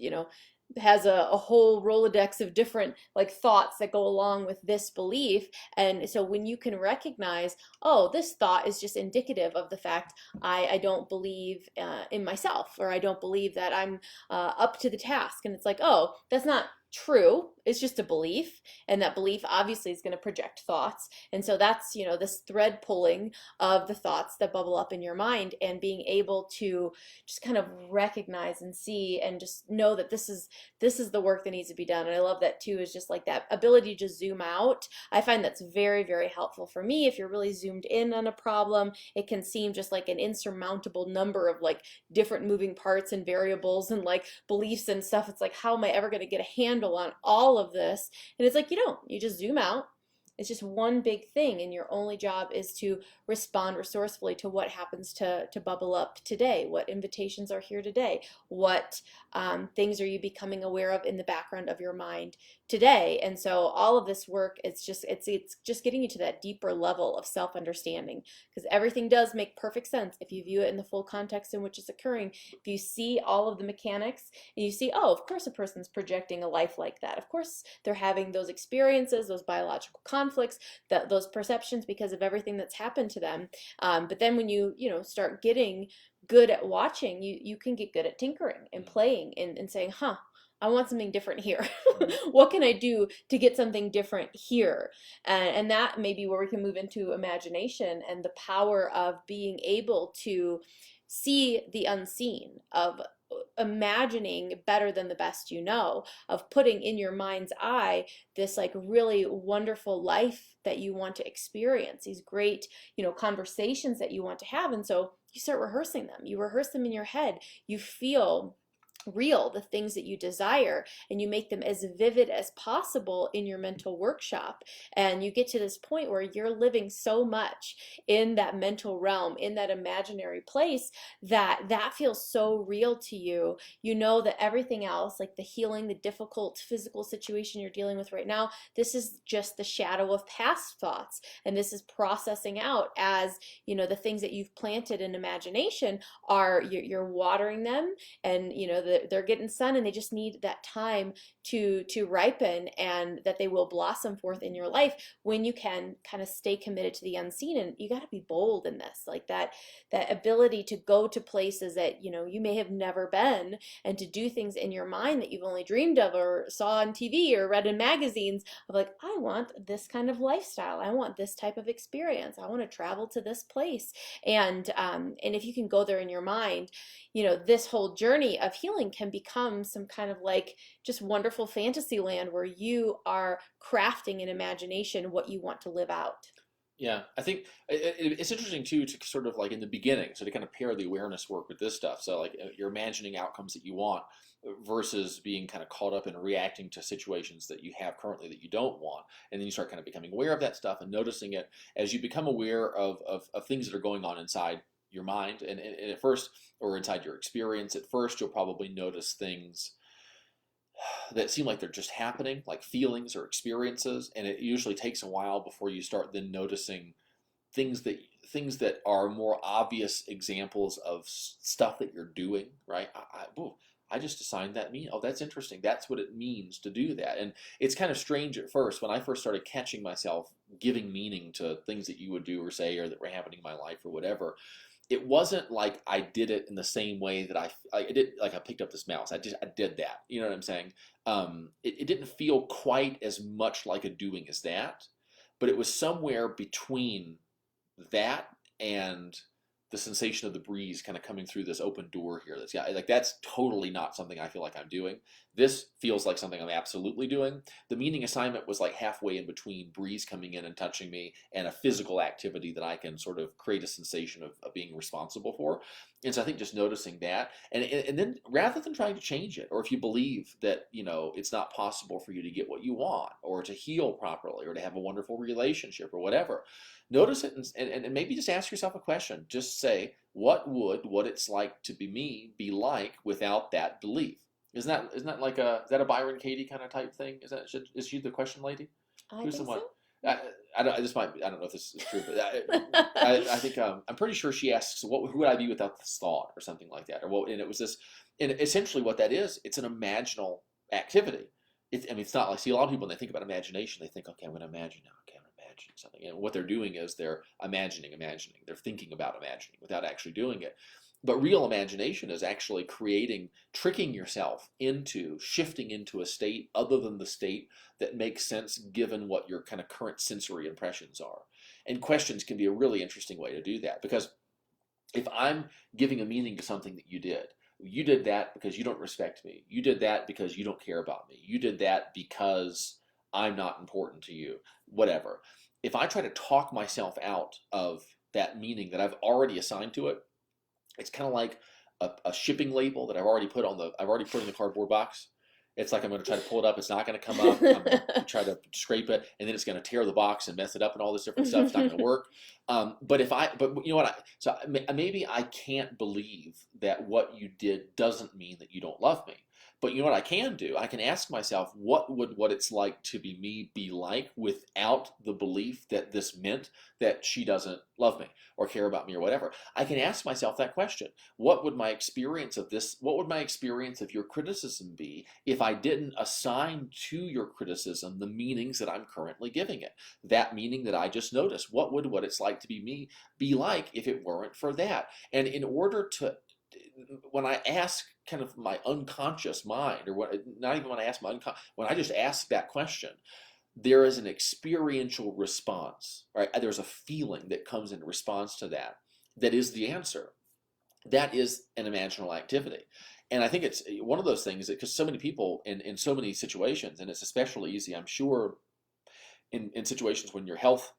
has a whole Rolodex of different like thoughts that go along with this belief. And so when you can recognize, oh, this thought is just indicative of the fact I don't believe in myself, or I don't believe that I'm up to the task. And it's like, oh, that's not true. It's just a belief, and that belief obviously is going to project thoughts. And so that's, this thread pulling of the thoughts that bubble up in your mind, and being able to just kind of recognize and see and just know that this is the work that needs to be done. And I love that too, is just like that ability to zoom out. I find that's very, very helpful for me. If you're really zoomed in on a problem, it can seem just like an insurmountable number of like different moving parts and variables and like beliefs and stuff. It's like, how am I ever going to get a handle on all of this? And it's like, you don't. You just zoom out. It's just one big thing, and your only job is to respond resourcefully to what happens to bubble up today. What invitations are here today? What things are you becoming aware of in the background of your mind today? And so all of this work, it's just getting you to that deeper level of self-understanding, because everything does make perfect sense if you view it in the full context in which it's occurring. If you see all of the mechanics and you see, oh, of course a person's projecting a life like that. Of course they're having those experiences, those biological conflicts, those perceptions because of everything that's happened to them. But then when you start getting good at watching, you can get good at tinkering and playing and saying, I want something different here. What can I do to get something different here? And that may be where we can move into imagination and the power of being able to see the unseen, of imagining better than the best you know, of putting in your mind's eye this like really wonderful life that you want to experience, these great, conversations that you want to have. And so you start rehearsing them. You rehearse them in your head. You feel real the things that you desire, and you make them as vivid as possible in your mental workshop. And you get to this point where you're living so much in that mental realm, in that imaginary place, that feels so real to you. You know that everything else, like the healing, the difficult physical situation you're dealing with right now, this is just the shadow of past thoughts, and this is processing out as the things that you've planted in imagination are, you're watering them, and they're getting sun, and they just need that time to ripen, and that they will blossom forth in your life when you can kind of stay committed to the unseen. And you got to be bold in this, like that ability to go to places that you may have never been, and to do things in your mind that you've only dreamed of or saw on TV or read in magazines, of like, I want this kind of lifestyle, I want this type of experience, I want to travel to this place. And if you can go there in your mind, this whole journey of healing can become some kind of like just wonderful fantasy land where you are crafting in imagination what you want to live out. Yeah, I think it's interesting too to sort of like in the beginning, so to kind of pair the awareness work with this stuff. So like you're imagining outcomes that you want versus being kind of caught up in reacting to situations that you have currently that you don't want. And then you start kind of becoming aware of that stuff and noticing it as you become aware of things that are going on inside your mind. And at first, or inside your experience, at first you'll probably notice things that seem like they're just happening, like feelings or experiences, and it usually takes a while before you start then noticing things that are more obvious examples of stuff that you're doing, right? I just assigned that meaning. Oh, that's interesting. That's what it means to do that. And it's kind of strange at first. When I first started catching myself giving meaning to things that you would do or say or that were happening in my life or whatever, it wasn't like I did it in the same way that I did, like I picked up this mouse. I did that. You know what I'm saying? It didn't feel quite as much like a doing as that, but it was somewhere between that and the sensation of the breeze kind of coming through this open door here. That's totally not something I feel like I'm doing. This feels like something I'm absolutely doing. The meaning assignment was like halfway in between breeze coming in and touching me and a physical activity that I can sort of create a sensation of being responsible for. And so I think just noticing that, and then rather than trying to change it, or if you believe that it's not possible for you to get what you want, or to heal properly, or to have a wonderful relationship, or whatever, notice it and maybe just ask yourself a question. Just say, what would what it's like to be me be like without that belief? Isn't that like is that a Byron Katie kind of type thing? Is she the question lady? I Who's the think one? so. I don't. This might. I don't know if this is true, but I think I'm pretty sure she asks, who would I be without this thought, or something like that, or what? And it was this. And essentially, what that is, it's an imaginal activity. It's not like, see, a lot of people when they think about imagination, they think, okay, I'm going to imagine now. Okay, I'm imagining something. And what they're doing is they're imagining. They're thinking about imagining without actually doing it. But real imagination is actually tricking yourself into shifting into a state other than the state that makes sense given what your kind of current sensory impressions are. And questions can be a really interesting way to do that, because if I'm giving a meaning to something that you did that because you don't respect me. You did that because you don't care about me. You did that because I'm not important to you. Whatever. If I try to talk myself out of that meaning that I've already assigned to it, it's kind of like a shipping label that I've already put in the cardboard box. It's like I'm going to try to pull it up. It's not going to come up. I'm going to try to scrape it, and then it's going to tear the box and mess it up and all this different stuff. It's not going to work. But you know what? Maybe I can't believe that what you did doesn't mean that you don't love me. But you know what I can do? I can ask myself, what it's like to be me be like without the belief that this meant that she doesn't love me or care about me or whatever. I can ask myself that question. What would my experience of this, what would my experience of your criticism be if I didn't assign to your criticism the meanings that I'm currently giving it? That meaning that I just noticed. What would what it's like to be me be like if it weren't for that? And in order to, when I ask kind of my unconscious mind, or what, not even when I ask my unconscious, when I just ask that question, there is an experiential response, right? There's a feeling that comes in response to that, that is the answer. That is an imaginal activity. And I think it's one of those things that, because so many people in so many situations, and it's especially easy, I'm sure, in situations when your health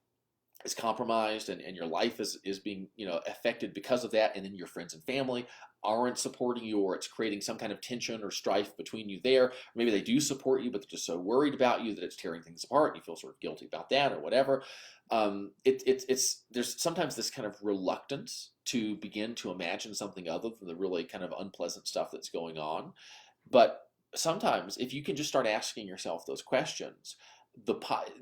is compromised, and your life is being affected because of that, and then your friends and family aren't supporting you, or it's creating some kind of tension or strife between you there. Or maybe they do support you, but they're just so worried about you that it's tearing things apart, and you feel sort of guilty about that or whatever. It's there's sometimes this kind of reluctance to begin to imagine something other than the really kind of unpleasant stuff that's going on. But sometimes if you can just start asking yourself those questions,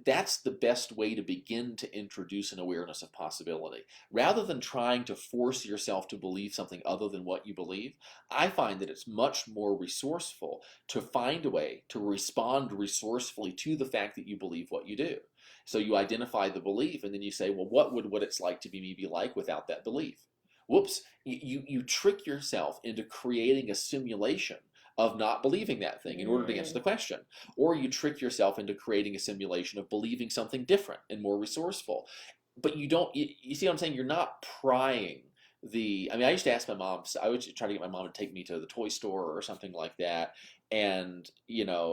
that's the best way to begin to introduce an awareness of possibility. Rather than trying to force yourself to believe something other than what you believe, I find that it's much more resourceful to find a way to respond resourcefully to the fact that you believe what you do. So you identify the belief, and then you say, well, what would what it's like to be me be like without that belief? Whoops, you trick yourself into creating a simulation of not believing that thing in order to answer the question. Or you trick yourself into creating a simulation of believing something different and more resourceful. But you see what I'm saying? You're not prying I used to ask my mom, I would try to get my mom to take me to the toy store or something like that. And, the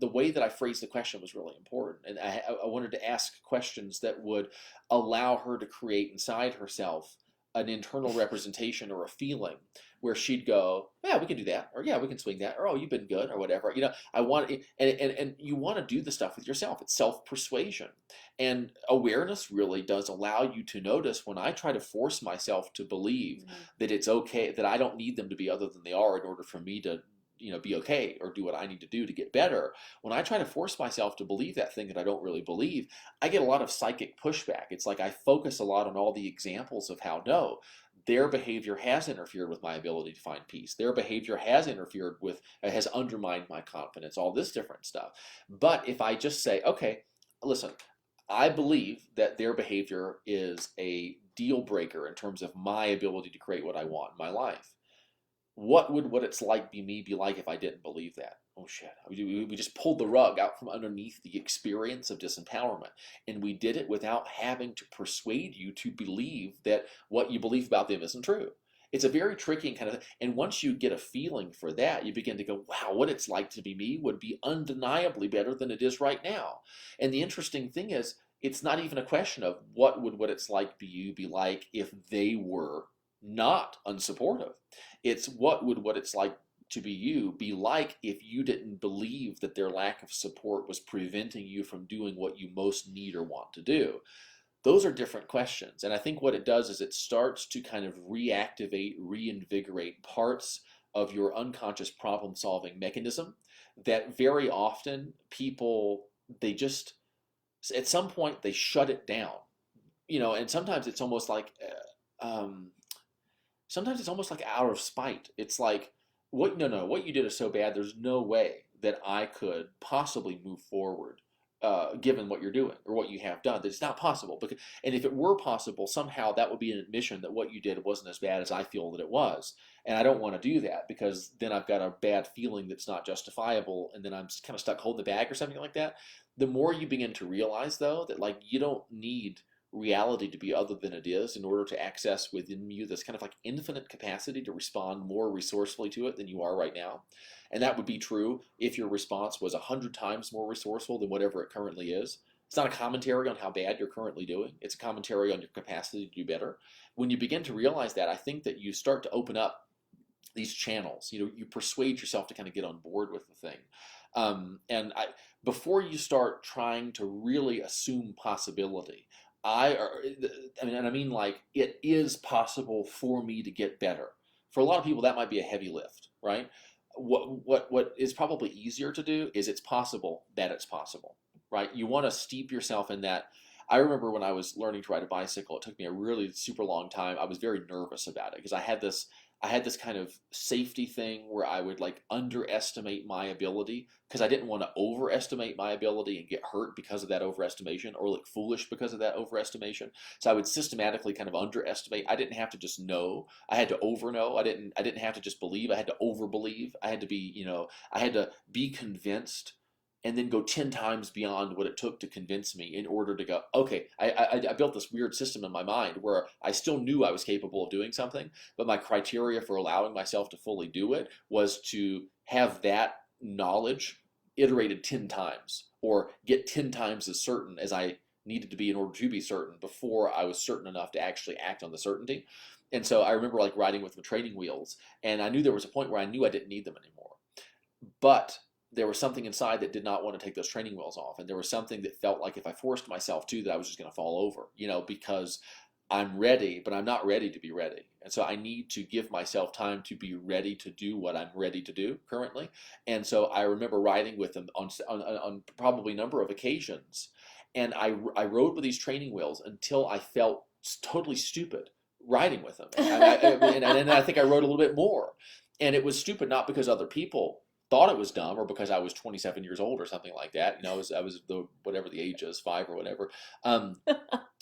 way that I phrased the question was really important. And I wanted to ask questions that would allow her to create inside herself an internal representation or a feeling where she'd go, yeah, we can do that, or yeah, we can swing that, or oh, you've been good, or whatever. I want it, and you want to do the stuff with yourself. It's self-persuasion, and awareness really does allow you to notice when I try to force myself to believe that it's okay, that I don't need them to be other than they are in order for me to be okay or do what I need to do to get better. When I try to force myself to believe that thing that I don't really believe, I get a lot of psychic pushback. It's like I focus a lot on all the examples of how no, their behavior has interfered with my ability to find peace. Their behavior has has undermined my confidence, all this different stuff. But if I just say, okay, listen, I believe that their behavior is a deal breaker in terms of my ability to create what I want in my life. What would what it's like be like if I didn't believe that? Oh shit. We just pulled the rug out from underneath the experience of disempowerment. And we did it without having to persuade you to believe that what you believe about them isn't true. It's a very tricky kind of, and once you get a feeling for that, you begin to go, wow, what it's like to be me would be undeniably better than it is right now. And the interesting thing is, it's not even a question of what would what it's like be like if they were not unsupportive. It's what would what it's like to be you be like if you didn't believe that their lack of support was preventing you from doing what you most need or want to do. Those are different questions. And I think what it does is it starts to kind of reactivate, reinvigorate parts of your unconscious problem solving mechanism that very often people, they just, at some point, they shut it down. And sometimes it's almost like out of spite. It's like, what? No, no, what you did is so bad. There's no way that I could possibly move forward given what you're doing or what you have done. That it's not possible. Because, and if it were possible, somehow that would be an admission that what you did wasn't as bad as I feel that it was. And I don't want to do that because then I've got a bad feeling that's not justifiable, and then I'm kind of stuck holding the bag or something like that. The more you begin to realize, though, that like you don't need reality to be other than it is in order to access within you this kind of like infinite capacity to respond more resourcefully to it than you are right now. And that would be true if your response was 100 times more resourceful than whatever it currently is. It's not a commentary on how bad you're currently doing. It's a commentary on your capacity to do better. When you begin to realize that, I think that you start to open up these channels. You persuade yourself to kind of get on board with the thing. Before you start trying to really assume possibility, I mean like it is possible for me to get better. For a lot of people, that might be a heavy lift, right? What is probably easier to do is it's possible that it's possible, right? You want to steep yourself in that. I remember when I was learning to ride a bicycle, it took me a really super long time. I was very nervous about it because I had this kind of safety thing where I would like underestimate my ability because I didn't want to overestimate my ability and get hurt because of that overestimation or look foolish because of that overestimation. So I would systematically kind of underestimate. I didn't have to just know. I had to overknow. I didn't have to just believe. I had to overbelieve. I had to be, I had to be convinced and then go 10 times beyond what it took to convince me in order to go, okay, I built this weird system in my mind where I still knew I was capable of doing something, but my criteria for allowing myself to fully do it was to have that knowledge iterated 10 times or get 10 times as certain as I needed to be in order to be certain before I was certain enough to actually act on the certainty. And so I remember like riding with the training wheels, and I knew there was a point where I knew I didn't need them anymore. But there was something inside that did not want to take those training wheels off. And there was something that felt like if I forced myself to, that I was just going to fall over, because I'm ready, but I'm not ready to be ready. And so I need to give myself time to be ready to do what I'm ready to do currently. And so I remember riding with them on probably a number of occasions. And I rode with these training wheels until I felt totally stupid riding with them. And then I think I rode a little bit more. And it was stupid not because other people thought it was dumb or because I was 27 years old or something like that. I was whatever the age is, 5 or whatever.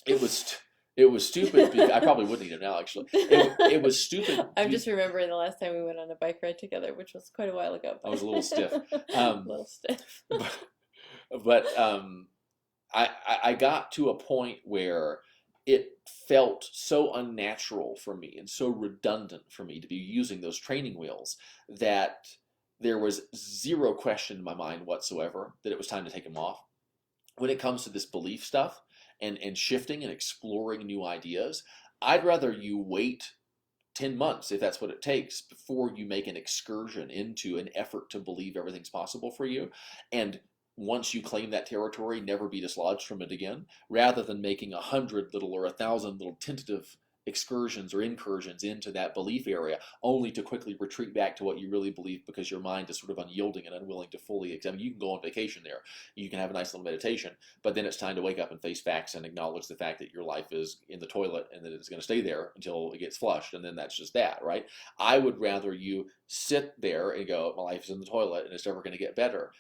It was stupid. I probably wouldn't eat it now, actually. It was stupid. I'm just remembering the last time we went on a bike ride together, which was quite a while ago. I was a little stiff. A little stiff. But I got to a point where it felt so unnatural for me and so redundant for me to be using those training wheels that there was zero question in my mind whatsoever that it was time to take them off. When it comes to this belief stuff and shifting and exploring new ideas, I'd rather you wait 10 months, if that's what it takes, before you make an excursion into an effort to believe everything's possible for you. And once you claim that territory, never be dislodged from it again, rather than making 100 little or 1,000 little tentative excursions or incursions into that belief area, only to quickly retreat back to what you really believe because your mind is sort of unyielding and unwilling to fully examine. You can go on vacation there, you can have a nice little meditation, but then it's time to wake up and face facts and acknowledge the fact that your life is in the toilet and that it's going to stay there until it gets flushed, and then that's just that, right? I would rather you sit there and go, my life is in the toilet and it's never going to get better.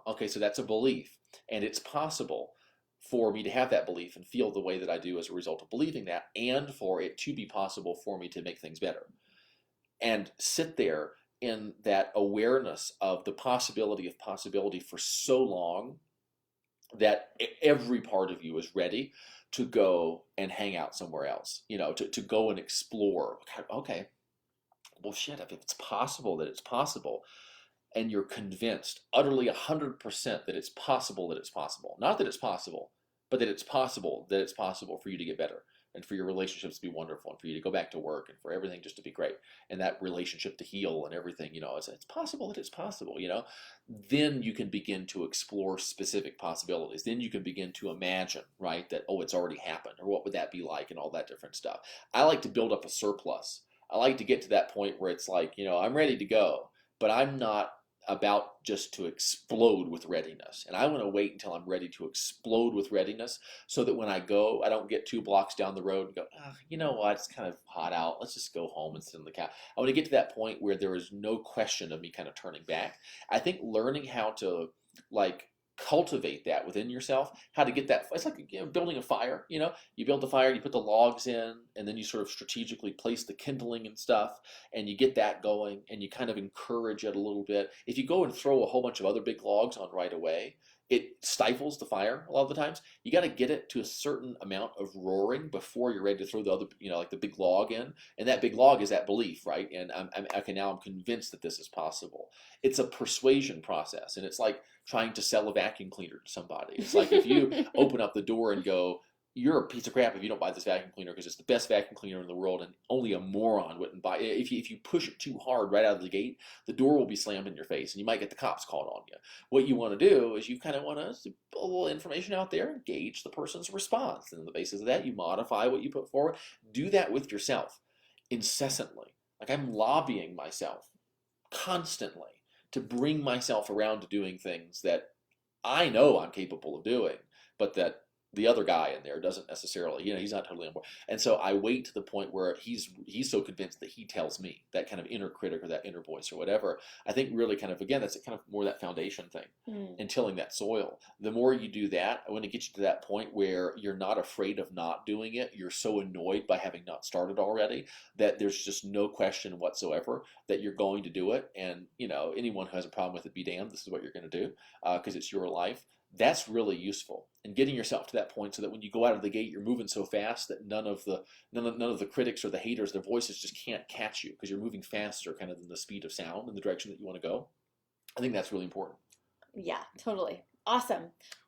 Okay, so that's a belief, and it's possible for me to have that belief and feel the way that I do as a result of believing that, and for it to be possible for me to make things better. And sit there in that awareness of the possibility of possibility for so long that every part of you is ready to go and hang out somewhere else, to go and explore. Okay, well, shit, if it's possible that it's possible, and you're convinced utterly 100% that it's possible, not that it's possible, but that it's possible for you to get better and for your relationships to be wonderful and for you to go back to work and for everything just to be great and that relationship to heal and everything, it's possible that it's possible, then you can begin to explore specific possibilities. Then you can begin to imagine, right, that, oh, it's already happened, or what would that be like, and all that different stuff. I like to build up a surplus. I like to get to that point where it's like, I'm ready to go, but I'm not about just to explode with readiness. And I want to wait until I'm ready to explode with readiness so that when I go, I don't get 2 blocks down the road and go, you know what, it's kind of hot out. Let's just go home and sit on the couch. I want to get to that point where there is no question of me kind of turning back. I think learning how to cultivate that within yourself, how to get that. It's like, building a fire. You build the fire, you put the logs in, and then you sort of strategically place the kindling and stuff, and you get that going, and you kind of encourage it a little bit. If you go and throw a whole bunch of other big logs on right away, it stifles the fire a lot of the times. You got to get it to a certain amount of roaring before you're ready to throw the other, like the big log in. And that big log is that belief, right? And okay, now I'm convinced that this is possible. It's a persuasion process, and it's like trying to sell a vacuum cleaner to somebody. It's like if you open up the door and go, "You're a piece of crap if you don't buy this vacuum cleaner because it's the best vacuum cleaner in the world, and only a moron wouldn't buy it." If you push it too hard right out of the gate, the door will be slammed in your face, and you might get the cops called on you. What you want to do is you kind of want to put a little information out there and gauge the person's response, and on the basis of that, you modify what you put forward. Do that with yourself incessantly. Like, I'm lobbying myself constantly to bring myself around to doing things that I know I'm capable of doing, but that the other guy in there doesn't necessarily, he's not totally on board. And so I wait to the point where he's so convinced that he tells me, that kind of inner critic or that inner voice or whatever. I think really kind of, again, that's kind of more that foundation thing and tilling that soil. The more you do that, when it gets you to that point where you're not afraid of not doing it, you're so annoyed by having not started already that there's just no question whatsoever that you're going to do it. And, anyone who has a problem with it, be damned, this is what you're going to do because it's your life. That's really useful, and getting yourself to that point so that when you go out of the gate, you're moving so fast that none of the critics or the haters, their voices just can't catch you because you're moving faster, kind of than the speed of sound in the direction that you want to go. I think that's really important. Yeah, totally. Awesome.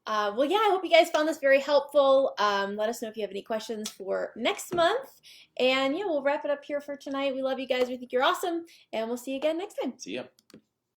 Well, yeah, I hope you guys found this very helpful. Let us know if you have any questions for next month. And yeah, we'll wrap it up here for tonight. We love you guys. We think you're awesome. And we'll see you again next time. See ya.